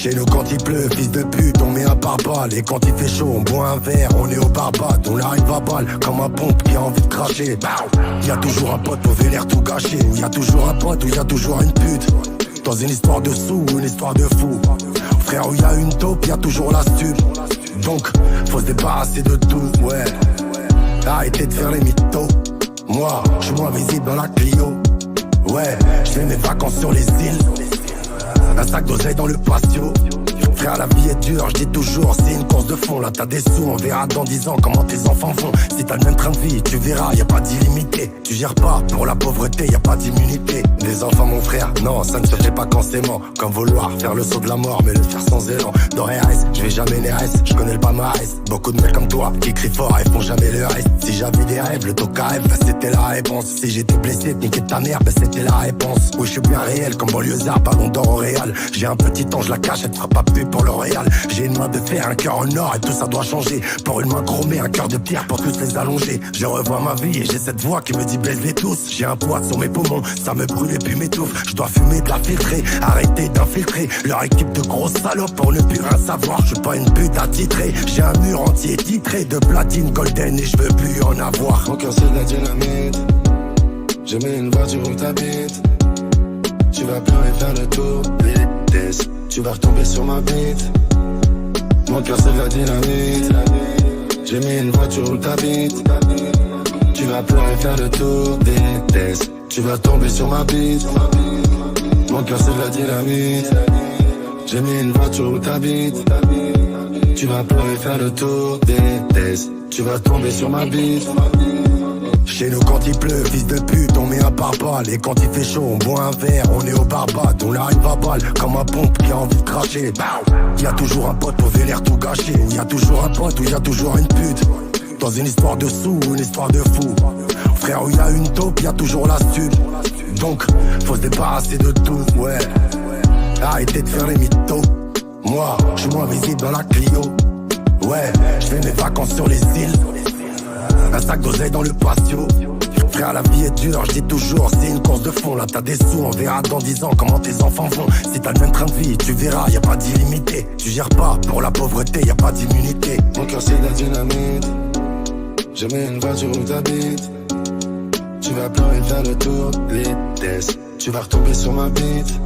Chez nous quand il pleut, fils de pute, on met un pare-balles. Et quand il fait chaud, on boit un verre, on est au barbade. On arrive à balle, comme un pompe qui a envie de cracher. Y'a toujours un pote pour venir tout gâcher. Ou y'a toujours un pote, ou y'a toujours une pute. Dans une histoire de sous ou une histoire de fou. Frère, où y'a une taupe, y'a toujours la stup. Donc, faut se débarrasser de tout, ouais. Arrêtez de faire les mythos. Moi, je suis moins visible dans la Clio. Ouais, je fais mes vacances sur les îles. Un sac d'oseille dans le patio. Frère, la vie est dure, je dis toujours, c'est une course de fond. Là t'as des sous, on verra dans 10 ans comment tes enfants font. Si t'as le même train de vie, tu verras, y a pas d'illimité. Tu gères pas, pour la pauvreté, y a pas d'immunité. Des enfants mon frère, non, ça ne se fait pas quand c'est mort. Comme vouloir faire le saut de la mort, mais le faire sans élan. Dans RS, je vais jamais les restes, je connais le palmarès. Beaucoup de mecs comme toi, qui crient fort et font jamais le reste. Si j'avais des rêves, le taux rêve, bah c'était la réponse. Si j'étais blessé, niquer ta mère, bah c'était la réponse. Oui, je suis bien réel, comme banlieusard, ballon d'or au Real. J'ai un petit ange, la cache, elle te fera pas plus pour L'Oréal. J'ai une main de fer, un cœur en or et tout ça doit changer. Pour une main chromée, un cœur de pierre pour tous les allonger. Je revois ma vie et j'ai cette voix qui me dit baise-les tous. J'ai un poids sur mes poumons, ça me brûle et puis m'étouffe. Je dois fumer de la filtrée, arrêter d'infiltrer leur équipe de grosses salopes pour ne plus rien savoir. Je suis pas une pute attitrée, j'ai un mur entier titré de platine golden et je veux plus en avoir. Mon cœur c'est de la dynamite, je mets une voiture où t'habites. Tu vas pleurer faire le tour, vitesse, tu vas retomber sur ma bite. Mon cœur c'est de la dynamite, j'ai mis une voiture où t'habites. Tu vas pleurer faire le tour, vitesse, tu vas tomber sur ma bite. Mon cœur c'est de la dynamite, j'ai mis une voiture où t'habites. Tu vas pleurer faire le tour, vitesse, tu vas tomber sur ma bite. Chez nous quand il pleut, fils de pute, on met un pare-balles. Et quand il fait chaud, on boit un verre, on est au barbade. On arrive à balle, comme un pompe qui a envie de cracher. Y'a toujours un pote pour venir tout gâcher. Ou y'a toujours un pote, ou y'a toujours une pute. Dans une histoire de sous ou une histoire de fou. Frère, où y'a une taupe, y'a toujours la stup. Donc, faut se débarrasser de tout, ouais. Arrêtez de faire les mythos. Moi, je suis moins visible dans la Clio. Ouais, je fais mes vacances sur les îles. Un sac d'oseille dans le patio. Frère, la vie est dure, je dis toujours, c'est une course de fond. Là t'as des sous, on verra dans 10 ans comment tes enfants vont. Si t'as le même train de vie, tu verras, y a pas d'illimité. Tu gères pas, pour la pauvreté, y a pas d'immunité. Mon cœur c'est de la dynamite, je mets une voiture où t'habites. Tu vas pleurer faire le tour, vitesse, tu vas retomber sur ma bite.